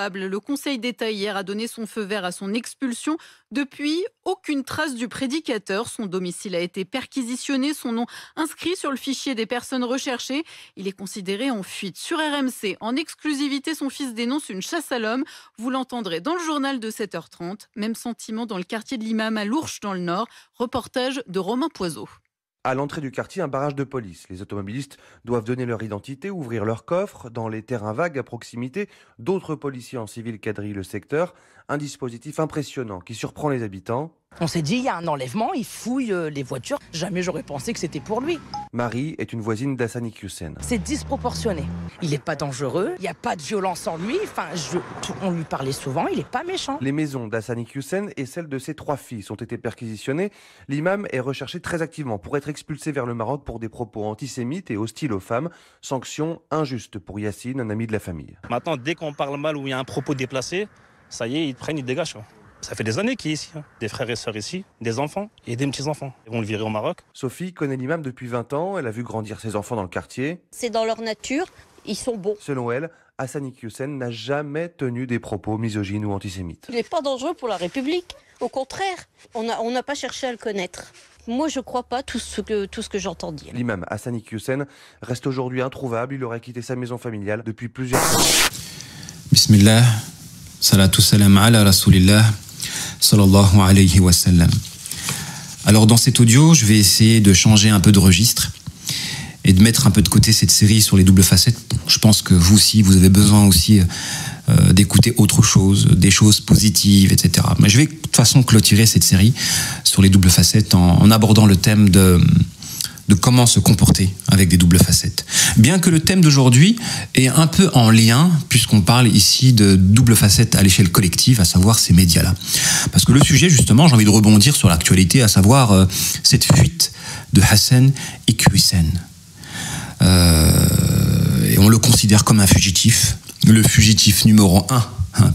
introuvable. Le Conseil d'État hier a donné son feu vert à son expulsion. Depuis, aucune trace du prédicateur. Son domicile a été perquisitionné, son nom inscrit sur le fichier des personnes recherchées. Il est considéré en fuite. Sur RMC, en exclusivité, son fils dénonce une chasse à l'homme. Vous l'entendrez dans le journal de 7h30. Même sentiment dans le quartier de l'Imam à Lourches dans le Nord. Reportage de Romain Poiseau. À l'entrée du quartier, un barrage de police. Les automobilistes doivent donner leur identité, ouvrir leur coffre. Dans les terrains vagues à proximité, d'autres policiers en civil quadrillent le secteur. Un dispositif impressionnant qui surprend les habitants. On s'est dit, il y a un enlèvement, il fouille les voitures. Jamais j'aurais pensé que c'était pour lui. Marie est une voisine d'Hassani Hussein. C'est disproportionné. Il n'est pas dangereux, il n'y a pas de violence en lui. On lui parlait souvent, il n'est pas méchant. Les maisons d'Hassani Hussein et celles de ses 3 fils ont été perquisitionnées. L'imam est recherché très activement pour être expulsé vers le Maroc pour des propos antisémites et hostiles aux femmes. Sanction injuste pour Yassine, un ami de la famille. Maintenant, dès qu'on parle mal ou il y a un propos déplacé, ça y est, ils prennent, ils dégagent. Ça fait des années qu'il est ici, des frères et sœurs ici, des enfants et des petits-enfants. Ils vont le virer au Maroc. Sophie connaît l'imam depuis 20 ans, elle a vu grandir ses enfants dans le quartier. C'est dans leur nature, ils sont bons. Selon elle, Hassani Hussein n'a jamais tenu des propos misogynes ou antisémites. Il n'est pas dangereux pour la République, au contraire, on n'a pas cherché à le connaître. Moi, je ne crois pas tout ce que j'entends dire. L'imam Hassani Hussein reste aujourd'hui introuvable, il aurait quitté sa maison familiale depuis plusieurs années. Bismillah, salatu salam ala rasulillah. Sallallahu alayhi wa sallam. Alors dans cet audio, je vais essayer de changer un peu de registre et de mettre un peu de côté cette série sur les doubles facettes. Je pense que vous aussi, vous avez besoin aussi d'écouter autre chose, des choses positives, etc. Mais je vais de toute façon clôturer cette série sur les doubles facettes en abordant le thème de comment se comporter avec des doubles facettes. Bien que le thème d'aujourd'hui est un peu en lien, puisqu'on parle ici de double facette à l'échelle collective, à savoir ces médias-là. Parce que le sujet, justement, j'ai envie de rebondir sur l'actualité, à savoir cette fuite de Hassan Iqwisen. Et on le considère comme un fugitif, le fugitif numéro 1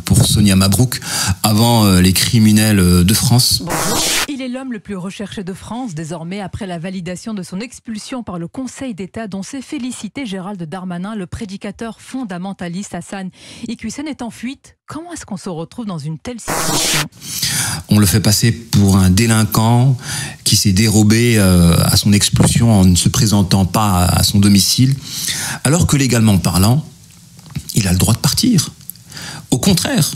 pour Sonia Mabrouk, avant les criminels de France. Il est l'homme le plus recherché de France, désormais, après la validation de son expulsion par le Conseil d'État, dont s'est félicité Gérald Darmanin. Le prédicateur fondamentaliste Hassan Iqwisen est en fuite. Comment est-ce qu'on se retrouve dans une telle situation ? On le fait passer pour un délinquant qui s'est dérobé à son expulsion en ne se présentant pas à son domicile, alors que légalement parlant, il a le droit de partir. Au contraire,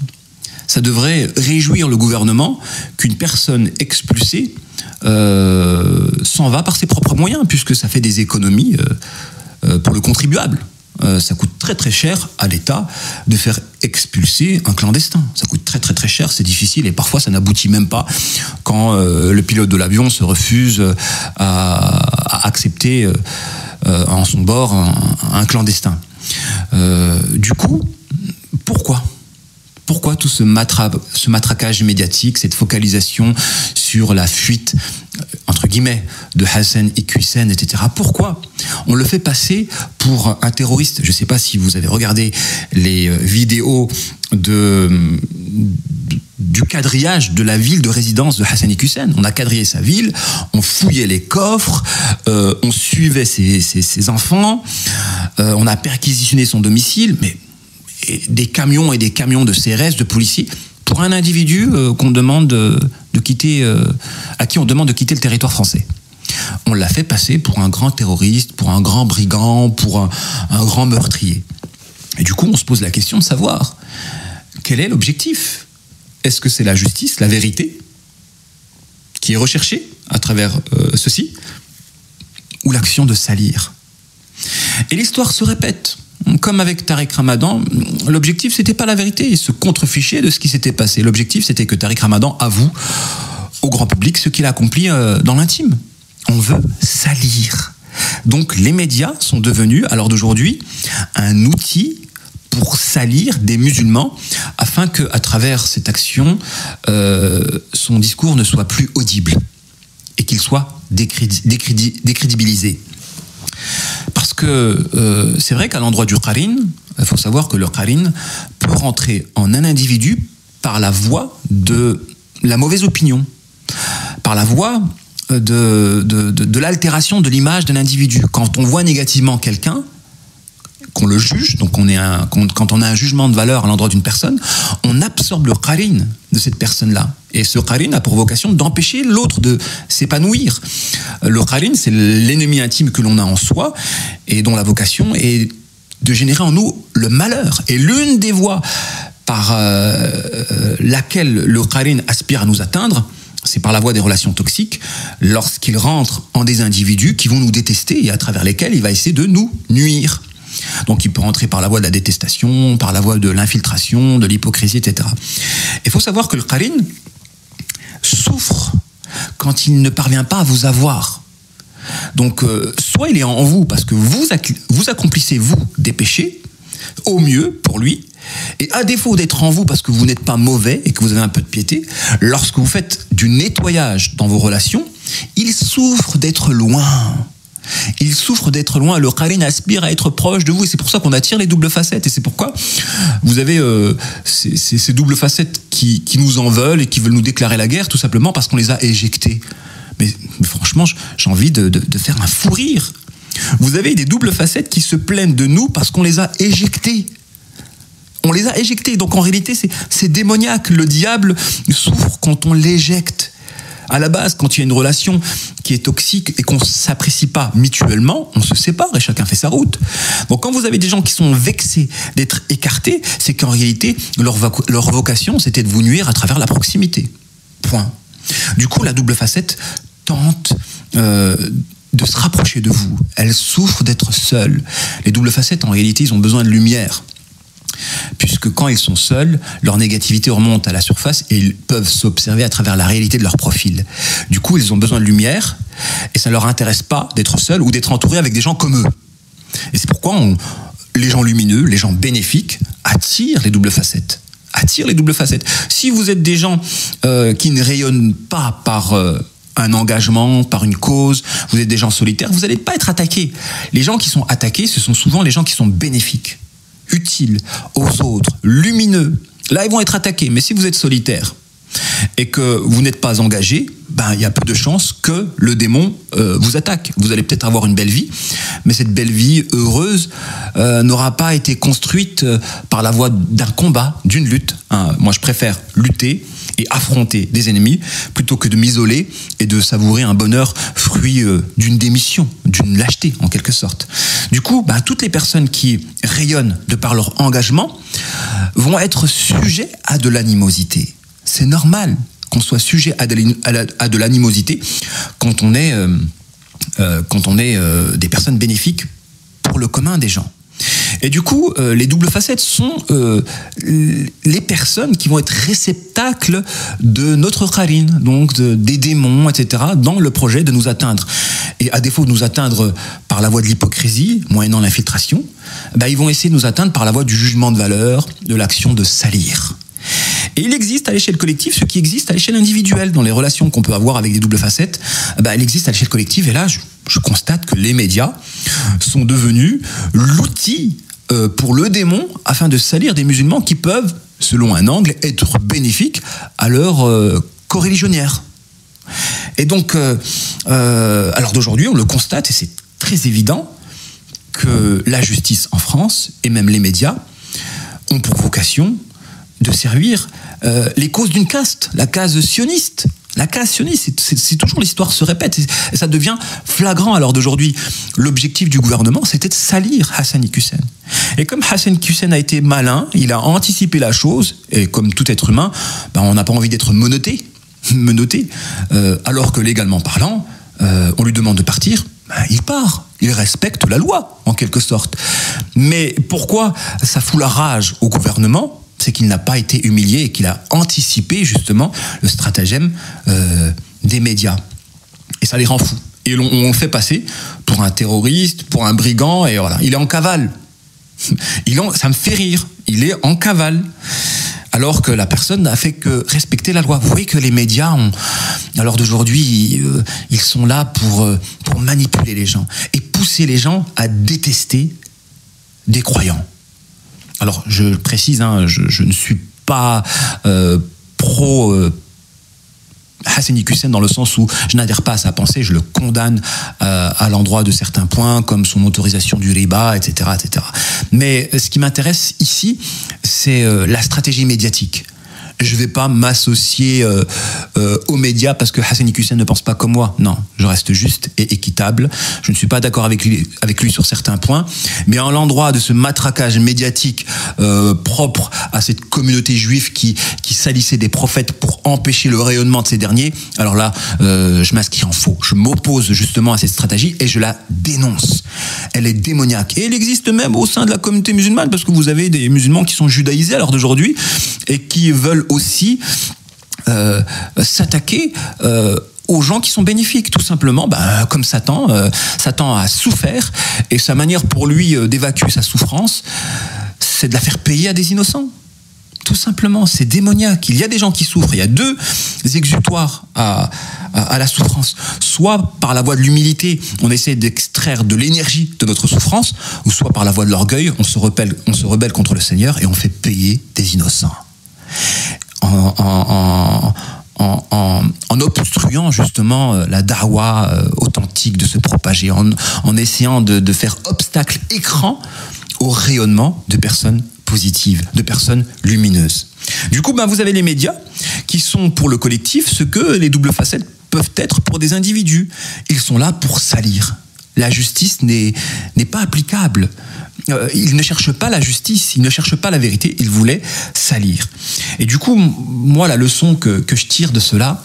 ça devrait réjouir le gouvernement qu'une personne expulsée s'en va par ses propres moyens, puisque ça fait des économies pour le contribuable. Ça coûte très très cher à l'État de faire expulser un clandestin. Ça coûte très très très cher, c'est difficile et parfois ça n'aboutit même pas quand le pilote de l'avion se refuse à accepter en son bord un clandestin. Du coup, pourquoi tout ce matraquage médiatique, cette focalisation sur la fuite, entre guillemets, de Hassan Iqwisen, etc. Pourquoi on le fait passer pour un terroriste? Je ne sais pas si vous avez regardé les vidéos du quadrillage de la ville de résidence de Hassan Iqwisen. On a quadrillé sa ville, on fouillait les coffres, on suivait ses enfants, on a perquisitionné son domicile, mais des camions et des camions de CRS, de policiers, pour un individu qu'on demande de quitter, à qui on demande de quitter le territoire français. On l'a fait passer pour un grand terroriste, pour un grand brigand, pour un grand meurtrier. Et du coup, on se pose la question de savoir quel est l'objectif. Est-ce que c'est la justice, la vérité, qui est recherchée à travers ceci, ou l'action de salir? Et l'histoire se répète. Comme avec Tariq Ramadan, l'objectif, c'était pas la vérité. Il se contrefichait de ce qui s'était passé. L'objectif, c'était que Tariq Ramadan avoue au grand public ce qu'il a accompli dans l'intime. On veut salir. Donc, les médias sont devenus, à l'heure d'aujourd'hui, un outil pour salir des musulmans, afin qu'à travers cette action, son discours ne soit plus audible et qu'il soit décrédibilisé. Parce que c'est vrai qu'à l'endroit du qarin, il faut savoir que le qarin peut rentrer en un individu par la voie de la mauvaise opinion, par la voie de l'altération de l'image d'un individu. Quand on voit négativement quelqu'un, qu'on le juge, donc quand on a un jugement de valeur à l'endroit d'une personne, on absorbe le qarin de cette personne-là. Et ce qarin a pour vocation d'empêcher l'autre de s'épanouir. Le qarin, c'est l'ennemi intime que l'on a en soi et dont la vocation est de générer en nous le malheur. Et l'une des voies par laquelle le qarin aspire à nous atteindre, c'est par la voie des relations toxiques, lorsqu'il rentre en des individus qui vont nous détester et à travers lesquels il va essayer de nous nuire. Donc il peut rentrer par la voie de la détestation, par la voie de l'infiltration, de l'hypocrisie, etc. Il faut savoir que le qarin souffre quand il ne parvient pas à vous avoir. Donc soit il est en vous parce que vous accomplissez, vous, des péchés, au mieux pour lui, et à défaut d'être en vous parce que vous n'êtes pas mauvais et que vous avez un peu de piété, lorsque vous faites du nettoyage dans vos relations, il souffre d'être loin. Il souffre d'être loin. Le qarin aspire à être proche de vous et c'est pour ça qu'on attire les doubles facettes. Et c'est pourquoi vous avez ces doubles facettes qui nous en veulent et qui veulent nous déclarer la guerre tout simplement parce qu'on les a éjectés. Mais franchement, j'ai envie de faire un fou rire. Vous avez des doubles facettes qui se plaignent de nous parce qu'on les a éjectés. On les a éjectés. Donc en réalité, c'est démoniaque. Le diable souffre quand on l'éjecte. À la base, quand il y a une relation qui est toxique et qu'on ne s'apprécie pas mutuellement, on se sépare et chacun fait sa route. Donc quand vous avez des gens qui sont vexés d'être écartés, c'est qu'en réalité, leur vocation, c'était de vous nuire à travers la proximité. Point. Du coup, la double facette tente de se rapprocher de vous. Elle souffre d'être seule. Les doubles facettes, en réalité, ils ont besoin de lumière. Puisque quand ils sont seuls, leur négativité remonte à la surface et ils peuvent s'observer à travers la réalité de leur profil. Du coup, ils ont besoin de lumière et ça ne leur intéresse pas d'être seuls ou d'être entourés avec des gens comme eux. Et c'est pourquoi les gens lumineux, les gens bénéfiques attirent les doubles facettes. Attirent les doubles facettes. Si vous êtes des gens qui ne rayonnent pas par un engagement, par une cause, vous êtes des gens solitaires, vous n'allez pas être attaqués. Les gens qui sont attaqués, ce sont souvent les gens qui sont bénéfiques, utiles aux autres, lumineux. Là, ils vont être attaqués. Mais si vous êtes solitaire et que vous n'êtes pas engagé, il y a peu de chances que le démon vous attaque. Vous allez peut-être avoir une belle vie, mais cette belle vie heureuse n'aura pas été construite par la voie d'un combat, d'une lutte. Moi, je préfère lutter et affronter des ennemis plutôt que de m'isoler et de savourer un bonheur fruit d'une démission, d'une lâcheté en quelque sorte. Du coup, toutes les personnes qui rayonnent de par leur engagement vont être sujets à de l'animosité. C'est normal qu'on soit sujet à de l'animosité quand on est des personnes bénéfiques pour le commun des gens. Et du coup, les doubles facettes sont les personnes qui vont être réceptacles de notre qarin, donc des démons, etc., dans le projet de nous atteindre. Et à défaut de nous atteindre par la voie de l'hypocrisie, moyennant l'infiltration, ils vont essayer de nous atteindre par la voie du jugement de valeur, de l'action de salir. Et il existe à l'échelle collective ce qui existe à l'échelle individuelle. Dans les relations qu'on peut avoir avec des doubles facettes, il existe à l'échelle collective. Et là, je constate que les médias sont devenus l'outil pour le démon afin de salir des musulmans qui peuvent, selon un angle, être bénéfiques à leur coreligionnaire. Et donc, à l'heure d'aujourd'hui, on le constate, et c'est très évident, que la justice en France, et même les médias, ont pour vocation de servir les causes d'une caste, la case sioniste. La case sioniste, c'est toujours l'histoire se répète et ça devient flagrant à l'heure d'aujourd'hui. L'objectif du gouvernement, c'était de salir Hassani Hussein. Et comme Hassani Hussein a été malin, il a anticipé la chose, et comme tout être humain, on n'a pas envie d'être menotté, alors que légalement parlant, on lui demande de partir, il part. Il respecte la loi, en quelque sorte. Mais pourquoi ça fout la rage au gouvernement ? C'est qu'il n'a pas été humilié et qu'il a anticipé justement le stratagème des médias. Et ça les rend fous. Et on le fait passer pour un terroriste, pour un brigand, et voilà. Il est en cavale. Ça me fait rire. Il est en cavale. Alors que la personne n'a fait que respecter la loi. Vous voyez que les médias, à l'heure d'aujourd'hui, ils sont là pour manipuler les gens et pousser les gens à détester des croyants. Alors, je précise, je ne suis pas pro Hassani Hussein dans le sens où je n'adhère pas à sa pensée, je le condamne à l'endroit de certains points, comme son autorisation du riba, etc., etc. Mais ce qui m'intéresse ici, c'est la stratégie médiatique. Je ne vais pas m'associer aux médias parce que Hassani Hussein ne pense pas comme moi. Non, je reste juste et équitable. Je ne suis pas d'accord avec lui sur certains points. Mais en l'endroit de ce matraquage médiatique propre à cette communauté juive qui salissait des prophètes pour empêcher le rayonnement de ces derniers, alors là, je m'inscris en faux. Je m'oppose justement à cette stratégie et je la dénonce. Elle est démoniaque. Et elle existe même au sein de la communauté musulmane parce que vous avez des musulmans qui sont judaïsés à l'heure d'aujourd'hui et qui veulent aussi s'attaquer aux gens qui sont bénéfiques, tout simplement, comme Satan. Satan a souffert et sa manière pour lui d'évacuer sa souffrance, c'est de la faire payer à des innocents. Tout simplement, c'est démoniaque. Il y a des gens qui souffrent. Il y a deux exutoires à la souffrance. Soit par la voie de l'humilité, on essaie d'extraire de l'énergie de notre souffrance, ou soit par la voie de l'orgueil, on se rebelle contre le Seigneur et on fait payer des innocents. En obstruant justement la da'wa authentique de se propager, en essayant de faire obstacle, écran au rayonnement de personnes positives, de personnes lumineuses. Du coup, vous avez les médias qui sont pour le collectif ce que les doubles facettes peuvent être pour des individus. Ils sont là pour salir. La justice n'est pas applicable. Ils ne cherchent pas la justice, ils ne cherchent pas la vérité, ils voulaient salir. Et du coup, moi, la leçon que je tire de cela,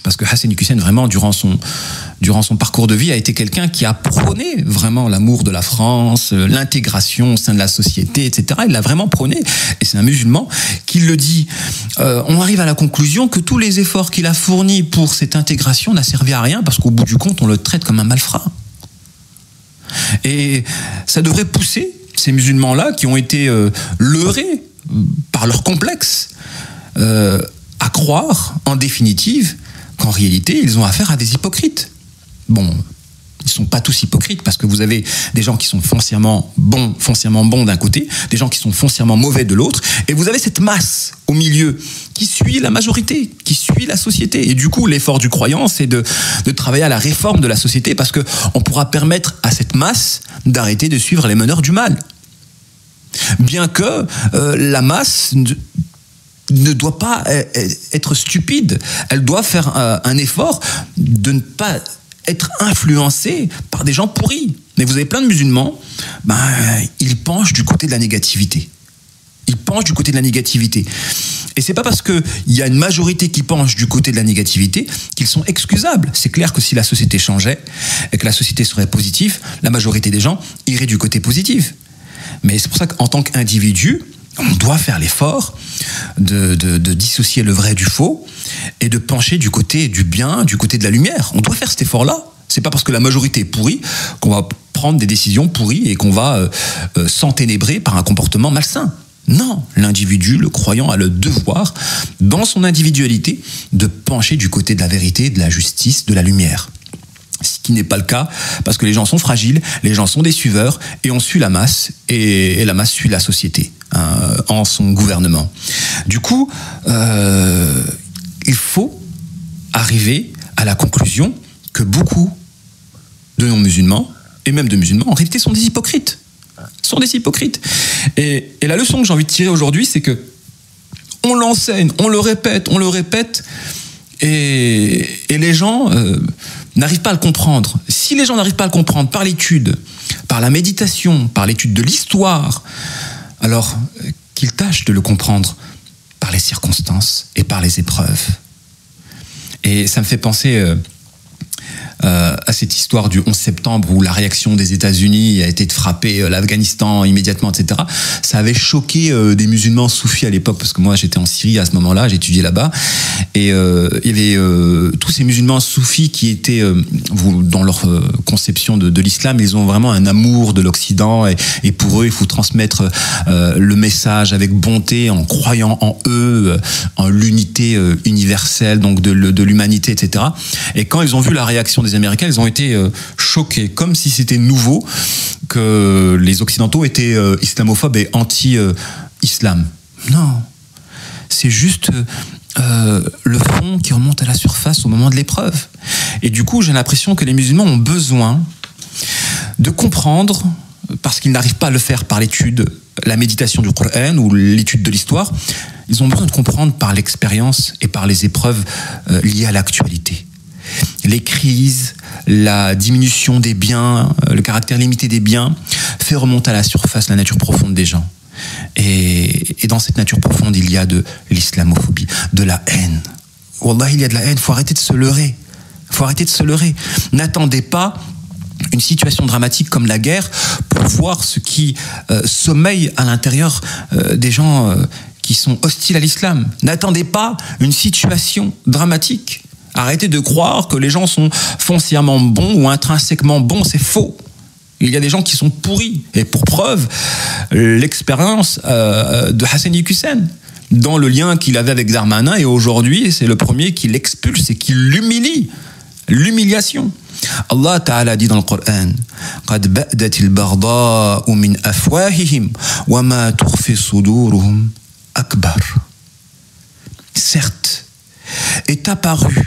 parce que Hassani Hussein, vraiment, durant son parcours de vie, a été quelqu'un qui a prôné vraiment l'amour de la France, l'intégration au sein de la société, etc. Il l'a vraiment prôné. Et c'est un musulman qui le dit. On arrive à la conclusion que tous les efforts qu'il a fournis pour cette intégration n'a servi à rien, parce qu'au bout du compte, on le traite comme un malfrat. Et ça devrait pousser ces musulmans-là qui ont été leurrés par leur complexe à croire, en définitive, qu'en réalité, ils ont affaire à des hypocrites. Bon, ils ne sont pas tous hypocrites parce que vous avez des gens qui sont foncièrement bons d'un côté, des gens qui sont foncièrement mauvais de l'autre, et vous avez cette masse au milieu qui suit la majorité, qui suit la société. Et du coup, l'effort du croyant, c'est de travailler à la réforme de la société parce qu'on pourra permettre à cette masse d'arrêter de suivre les meneurs du mal. Bien que la masse ne doit pas être stupide, elle doit faire un effort de ne pas être influencée par des gens pourris. Mais vous avez plein de musulmans, ils penchent du côté de la négativité. Ils penchent du côté de la négativité. Et c'est pas parce qu'il y a une majorité qui penche du côté de la négativité qu'ils sont excusables. C'est clair que si la société changeait et que la société serait positive, la majorité des gens iraient du côté positif. Mais c'est pour ça qu'en tant qu'individu, on doit faire l'effort de dissocier le vrai du faux et de pencher du côté du bien, du côté de la lumière. On doit faire cet effort-là. C'est pas parce que la majorité est pourrie qu'on va prendre des décisions pourries et qu'on va s'enténébrer par un comportement malsain. Non, l'individu, le croyant, a le devoir, dans son individualité, de pencher du côté de la vérité, de la justice, de la lumière. Ce qui n'est pas le cas, parce que les gens sont fragiles, les gens sont des suiveurs, et on suit la masse, et la masse suit la société, en son gouvernement. Du coup, il faut arriver à la conclusion que beaucoup de non-musulmans, et même de musulmans, en réalité sont des hypocrites. Et la leçon que j'ai envie de tirer aujourd'hui, c'est que on l'enseigne, on le répète, et les gens n'arrivent pas à le comprendre. Si les gens n'arrivent pas à le comprendre par l'étude, par la méditation, par l'étude de l'histoire, alors qu'ils tâchent de le comprendre par les circonstances et par les épreuves. Et ça me fait penser à cette histoire du 11 septembre où la réaction des États-Unis a été de frapper l'Afghanistan immédiatement, etc. Ça avait choqué des musulmans soufis à l'époque, parce que moi j'étais en Syrie à ce moment-là, j'étudiais là-bas, et il y avait tous ces musulmans soufis qui étaient, dans leur conception de l'islam, ils ont vraiment un amour de l'Occident, et pour eux il faut transmettre le message avec bonté, en croyant en eux, en l'unité universelle, donc de l'humanité, etc. Et quand ils ont vu la réaction des Américains, ils ont été choqués, comme si c'était nouveau que les Occidentaux étaient islamophobes et anti-islam. Non, c'est juste le fond qui remonte à la surface au moment de l'épreuve. Et du coup, j'ai l'impression que les musulmans ont besoin de comprendre, parce qu'ils n'arrivent pas à le faire par l'étude, la méditation du Coran ou l'étude de l'histoire, ils ont besoin de comprendre par l'expérience et par les épreuves liées à l'actualité. Les crises, la diminution des biens, le caractère limité des biens fait remonter à la surface la nature profonde des gens. Et dans cette nature profonde, il y a de l'islamophobie, de la haine. Wallah, il y a de la haine, il faut arrêter de se leurrer. Il faut arrêter de se leurrer. N'attendez pas une situation dramatique comme la guerre pour voir ce qui sommeille à l'intérieur des gens qui sont hostiles à l'islam. N'attendez pas une situation dramatique. Arrêtez de croire que les gens sont foncièrement bons ou intrinsèquement bons, c'est faux. Il y a des gens qui sont pourris. Et pour preuve, l'expérience de Hassani Hussein, dans le lien qu'il avait avec Darmanin, et aujourd'hui, c'est le premier qui l'expulse et qui l'humilie. L'humiliation. Allah Ta'ala dit dans le Coran, قَدْ بَأْدَتِ الْبَغْضَاءُ مِنْ أَفْوَاهِهِمْ وَمَا تُخْفِي صُدُورُهُمْ أَكْبَرُ. Certes, est apparue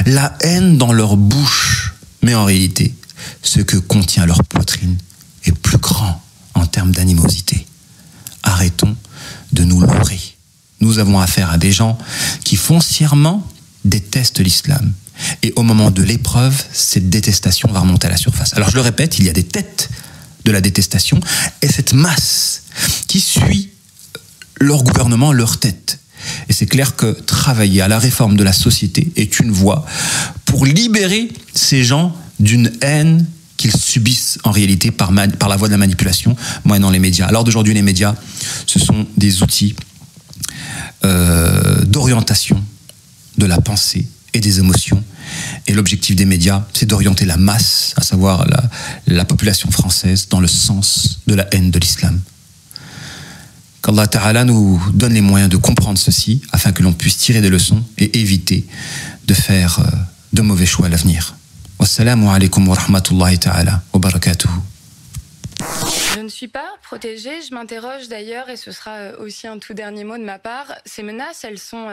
la haine dans leur bouche, mais en réalité, ce que contient leur poitrine est plus grand en termes d'animosité. Arrêtons de nous leurrer. Nous avons affaire à des gens qui foncièrement détestent l'islam. Et au moment de l'épreuve, cette détestation va remonter à la surface. Alors je le répète, il y a des têtes de la détestation et cette masse qui suit leur gouvernement, leur tête. Et c'est clair que travailler à la réforme de la société est une voie pour libérer ces gens d'une haine qu'ils subissent en réalité par la voie de la manipulation, moyennant les médias. Alors d'aujourd'hui, les médias, ce sont des outils d'orientation de la pensée et des émotions. Et l'objectif des médias, c'est d'orienter la masse, à savoir la population française, dans le sens de la haine de l'islam. Qu'Allah Ta'ala nous donne les moyens de comprendre ceci, afin que l'on puisse tirer des leçons et éviter de faire de mauvais choix à l'avenir. Wassalamu alaikum wa rahmatullahi ta'ala wa barakatuhu. Je ne suis pas protégée, je m'interroge d'ailleurs, et ce sera aussi un tout dernier mot de ma part. Ces menaces, elles sont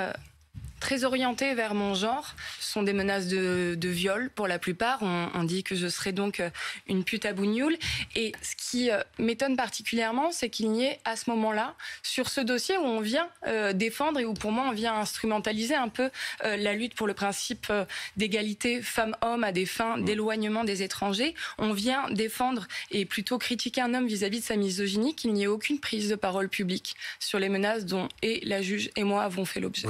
très orientées vers mon genre. Ce sont des menaces de viol pour la plupart. On dit que je serais donc une pute à bougnoul. Et ce qui m'étonne particulièrement, c'est qu'il n'y ait à ce moment-là, sur ce dossier où on vient défendre et où pour moi on vient instrumentaliser un peu la lutte pour le principe d'égalité femmes-hommes à des fins d'éloignement des étrangers, on vient défendre et plutôt critiquer un homme vis-à-vis de sa misogynie, qu'il n'y ait aucune prise de parole publique sur les menaces dont et la juge et moi avons fait l'objet.